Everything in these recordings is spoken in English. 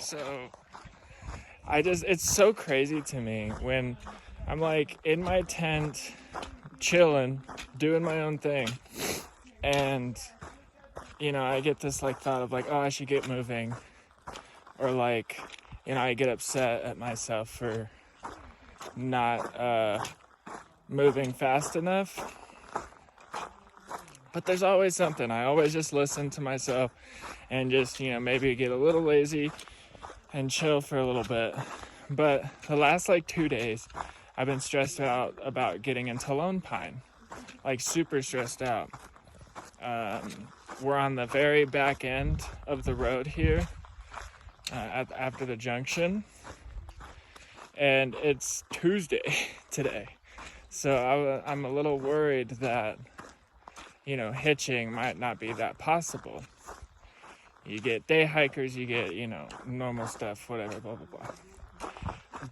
So it's so crazy to me when I'm like in my tent, chilling, doing my own thing. And, I get this like thought of like, oh, I should get moving. Or like, I get upset at myself for not moving fast enough. But there's always something. I always just listen to myself and just, maybe get a little lazy and chill for a little bit. But the last like 2 days, I've been stressed out about getting into Lone Pine, like super stressed out. We're on the very back end of the road here after the junction, and it's Tuesday today. So I'm a little worried that, hitching might not be that possible. You get day hikers, you get, normal stuff, whatever, blah, blah, blah.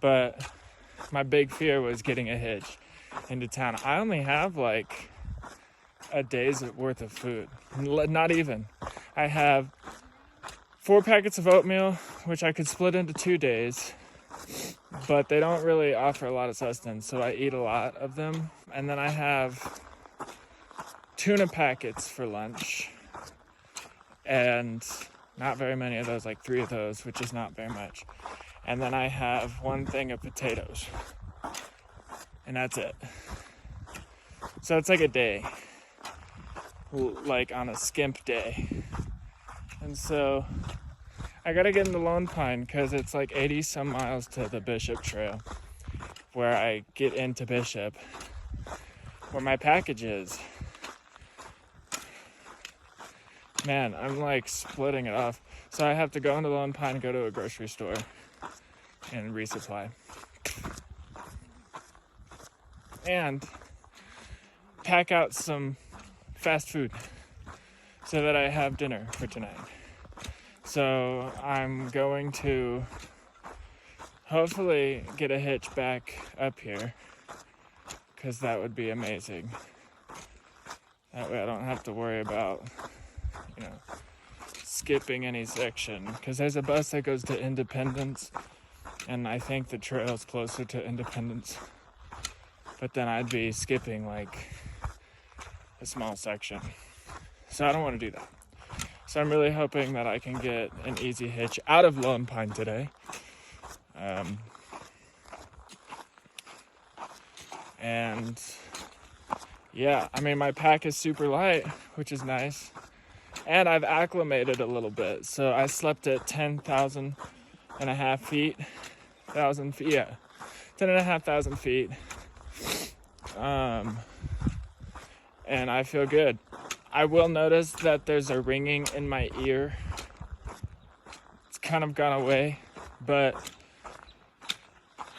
But my big fear was getting a hitch into town. I only have like a day's worth of food. Not even. I have 4 packets of oatmeal, which I could split into 2 days, but they don't really offer a lot of sustenance, so I eat a lot of them. And then I have tuna packets for lunch, and not very many of those, like 3 of those, which is not very much. And then I have 1 thing of potatoes, and that's it. So it's like a day, like on a skimp day. And so I gotta get into Lone Pine because it's like 80 some miles to the Bishop Trail, where I get into Bishop, where my package is. Man, I'm like splitting it off. So I have to go into Lone Pine, go to a grocery store, and resupply. And pack out some fast food so that I have dinner for tonight. So I'm going to hopefully get a hitch back up here, because that would be amazing. That way I don't have to worry about, skipping any section, because there's a bus that goes to Independence, and I think the trail's closer to Independence, but then I'd be skipping like a small section, so I don't want to do that. So I'm really hoping that I can get an easy hitch out of Lone Pine today. And yeah, I mean, my pack is super light, which is nice. And I've acclimated a little bit. So I slept at 10,500 feet. 10,500 feet. And I feel good. I will notice that there's a ringing in my ear. It's kind of gone away, but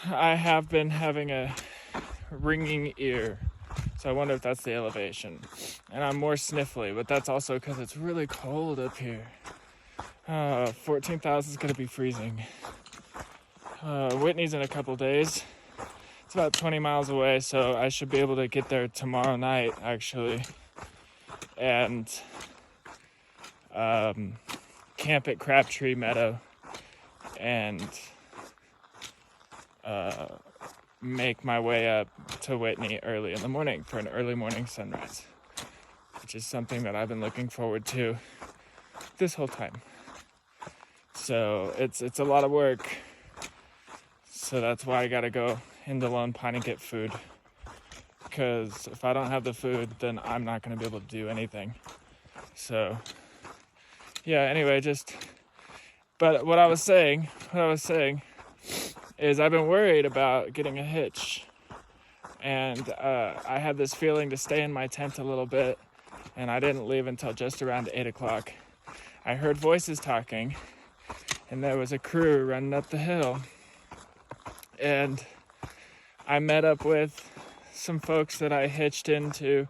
I have been having a ringing ear. So I wonder if that's the elevation. And I'm more sniffly, but that's also because it's really cold up here. 14,000 is going to be freezing. Whitney's in a couple days. It's about 20 miles away, so I should be able to get there tomorrow night, actually. And camp at Crabtree Meadow and make my way up to Whitney early in the morning for an early morning sunrise, which is something that I've been looking forward to this whole time. So it's a lot of work. So that's why I gotta go into Lone Pine and get food, because if I don't have the food, then I'm not gonna be able to do anything. So yeah, anyway, but what I was saying is I've been worried about getting a hitch, and I had this feeling to stay in my tent a little bit, and I didn't leave until just around 8 o'clock. I heard voices talking, and there was a crew running up the hill, and I met up with some folks that I hitched into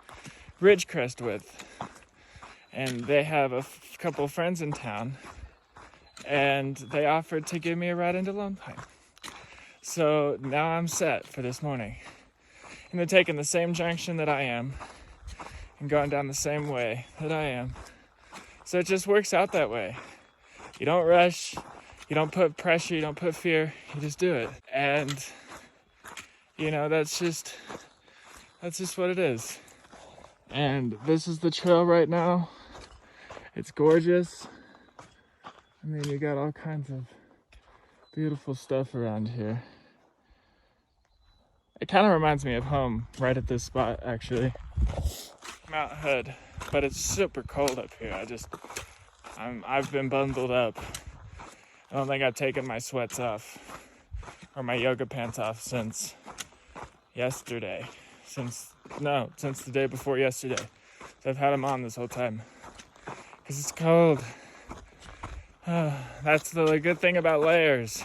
Ridgecrest with, and they have a couple friends in town, and they offered to give me a ride into Lone Pine. So now I'm set for this morning. And they're taking the same junction that I am and going down the same way that I am. So it just works out that way. You don't rush. You don't put pressure, you don't put fear, you just do it. And, you know, that's just what it is. And this is the trail right now. It's gorgeous. I mean, you got all kinds of beautiful stuff around here. It kind of reminds me of home right at this spot, actually. Mount Hood, but it's super cold up here. I've been bundled up. I don't think I've taken my sweats off or my yoga pants off since yesterday. Since the day before yesterday. So I've had them on this whole time because it's cold. That's the good thing about layers.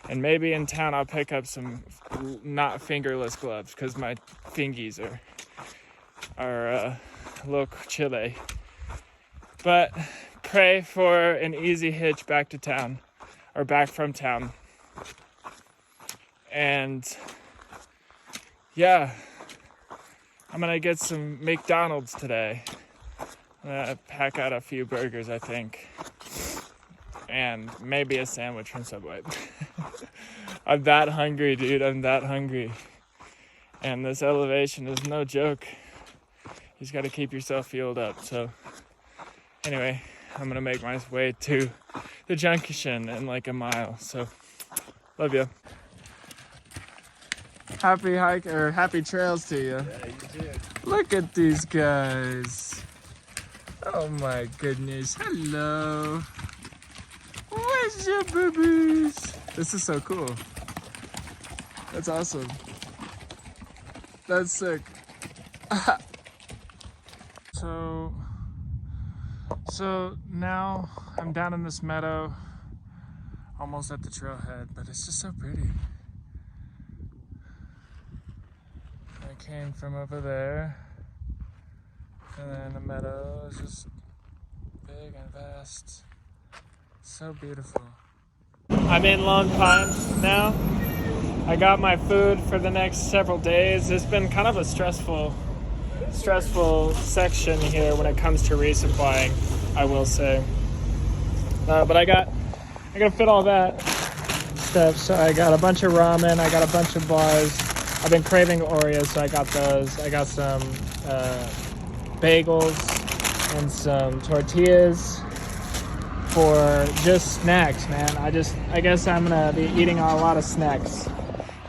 And maybe in town I'll pick up some not fingerless gloves because my fingies are a little chilly. But pray for an easy hitch back to town, or back from town. And yeah, I'm gonna get some McDonald's today. I'm gonna pack out a few burgers, I think. And maybe a sandwich from Subway. I'm that hungry, dude. I'm that hungry. And this elevation is no joke. You just got to keep yourself fueled up. So anyway, I'm going to make my way to the junction in like a mile. So love you. Happy hike, or happy trails to you. Yeah, you too. Look at these guys. Oh my goodness. Hello. Where's your boobies? This is so cool. That's awesome. That's sick. So now I'm down in this meadow, almost at the trailhead, but it's just so pretty. I came from over there, and then the meadow is just big and vast. So beautiful. I'm in Lone Pine now. I got my food for the next several days. It's been kind of a stressful section here when it comes to resupplying, I will say. But I gotta fit all that stuff. So I got a bunch of ramen. I got a bunch of bars. I've been craving Oreos, so I got those. I got some bagels and some tortillas for just snacks, man. I guess I'm gonna be eating a lot of snacks.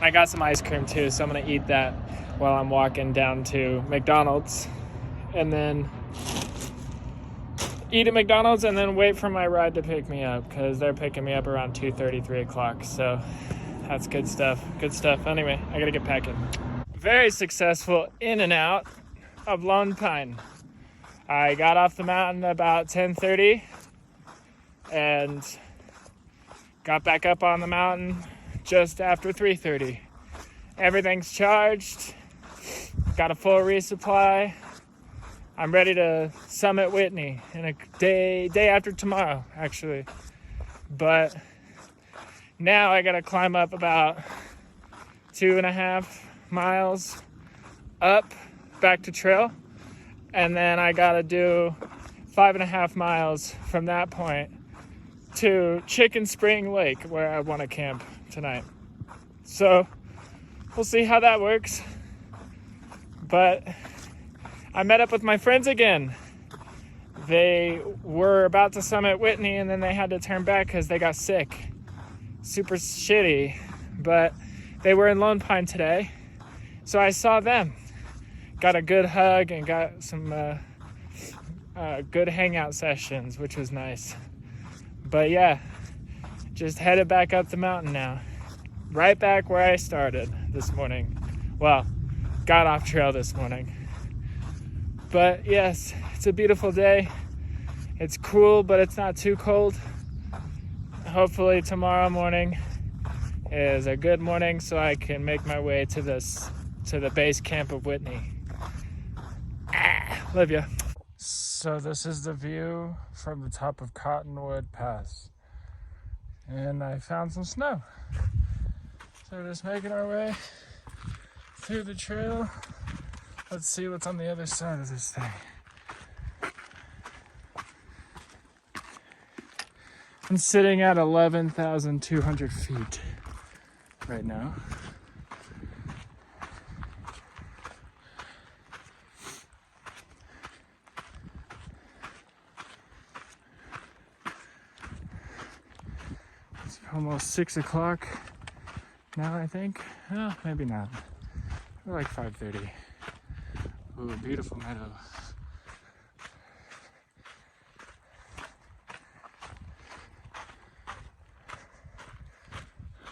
I got some ice cream too, so I'm gonna eat that while I'm walking down to McDonald's, and then eat at McDonald's and then wait for my ride to pick me up, because they're picking me up around 2:30, 3 o'clock. So that's good stuff. Anyway, I gotta get packing. Very successful in and out of Lone Pine. I got off the mountain about 10:30 and got back up on the mountain just after 3:30. Everything's charged. Got a full resupply. I'm ready to summit Whitney in a day after tomorrow, actually. But now I gotta climb up about 2.5 miles up back to trail, and then I gotta do 5.5 miles from that point to Chicken Spring Lake, where I want to camp tonight. So we'll see how that works. But I met up with my friends again. They were about to summit Whitney, and then they had to turn back because they got sick. Super shitty. But they were in Lone Pine today, so I saw them. Got a good hug and got some good hangout sessions, which was nice. But yeah, just headed back up the mountain now. Right back where I started this morning. Well, got off trail this morning. But yes, it's a beautiful day. It's cool, but it's not too cold. Hopefully tomorrow morning is a good morning so I can make my way to the base camp of Whitney. Love ya. So this is the view from the top of Cottonwood Pass. And I found some snow. So we're just making our way through the trail. Let's see what's on the other side of this thing. I'm sitting at 11,200 feet right now. It's almost 6 o'clock now, I think. Oh, maybe not. We're like 5:30. Ooh, beautiful meadow.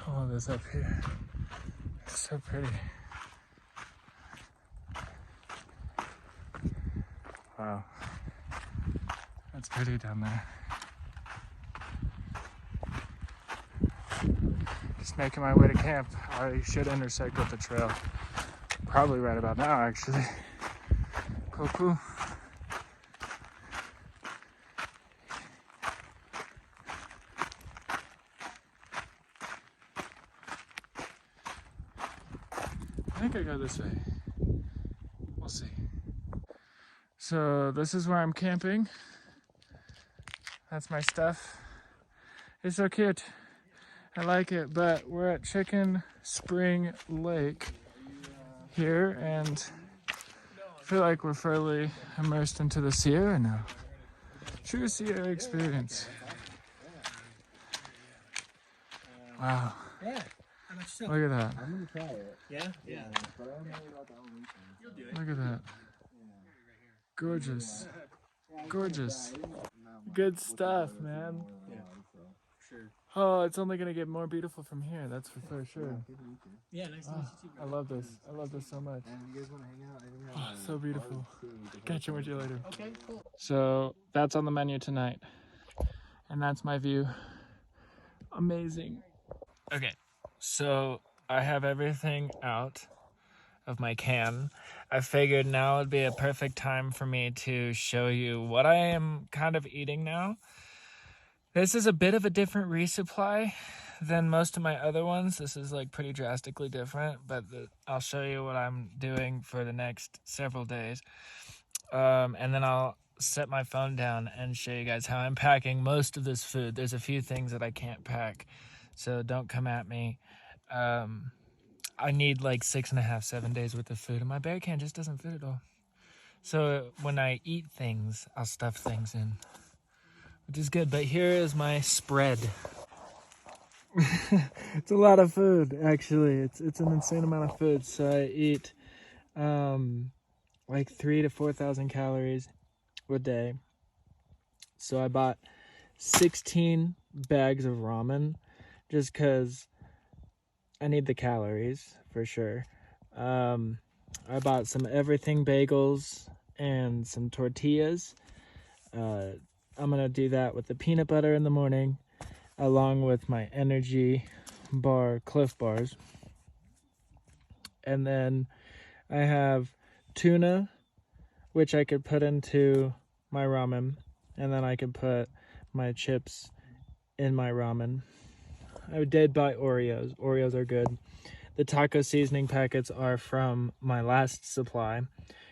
All of this up here. It's so pretty. Wow. That's pretty down there. Just making my way to camp. I should intersect with the trail. Probably right about now, actually. Cool, cool. I think I go this way. We'll see. So this is where I'm camping. That's my stuff. It's so cute. I like it, but we're at Chicken Spring Lake here, and I feel like we're fairly immersed into the Sierra now. True Sierra experience. Wow. Look at that. I'm gonna try it. Yeah? Yeah. But I don't know about the Halloween thing. Look at that. Gorgeous. Gorgeous. Good stuff, man. Yeah. Sure. Oh, it's only gonna get more beautiful from here. That's for sure. Yeah, nice to meet you too, I love this. I love this so much. And you guys want to hang out? I think Oh, so beautiful. Catch you with you later. Okay, cool. So that's on the menu tonight, and that's my view. Amazing. Okay, so I have everything out of my can. I figured now would be a perfect time for me to show you what I am kind of eating now. This is a bit of a different resupply than most of my other ones. This is like pretty drastically different, but I'll show you what I'm doing for the next several days. And then I'll set my phone down and show you guys how I'm packing most of this food. There's a few things that I can't pack, so don't come at me. I need like 6.5, 7 days worth of food, and my bear can just doesn't fit at all. So when I eat things, I'll stuff things in, which is good. But here is my spread. It's a lot of food, actually. It's an insane amount of food. So I eat like 3,000 to 4,000 calories a day. So I bought 16 bags of ramen just because I need the calories for sure. I bought some everything bagels and some tortillas. I'm gonna do that with the peanut butter in the morning, along with my energy bar Cliff Bars. And then I have tuna, which I could put into my ramen, and then I could put my chips in my ramen. I did buy Oreos. Oreos are good. The taco seasoning packets are from my last supply.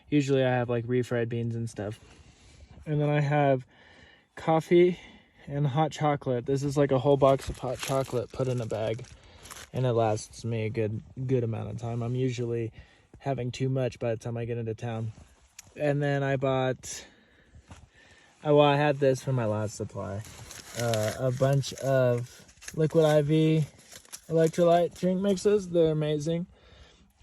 Usually I have like refried beans and stuff. And then I have coffee and hot chocolate. This is like a whole box of hot chocolate put in a bag, and it lasts me a good amount of time. I'm usually having too much by the time I get into town. And then I bought, I had this from my last supply, a bunch of Liquid IV electrolyte drink mixes. They're amazing.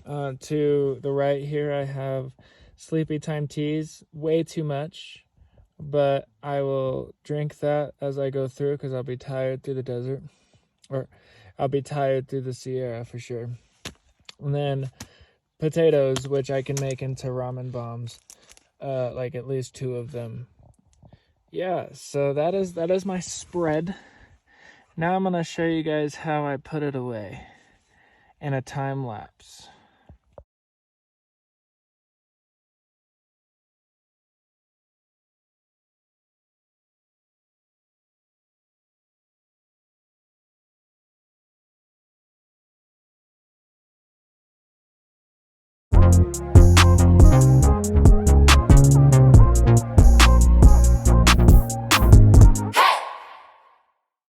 To the right here I have Sleepy Time teas, way too much, but I will drink that as I go through because I'll be tired through the desert, or I'll be tired through the Sierra for sure. And then potatoes, which I can make into ramen bombs, like at least 2 of them. Yeah, so that is my spread. Now I'm gonna show you guys how I put it away in a time lapse.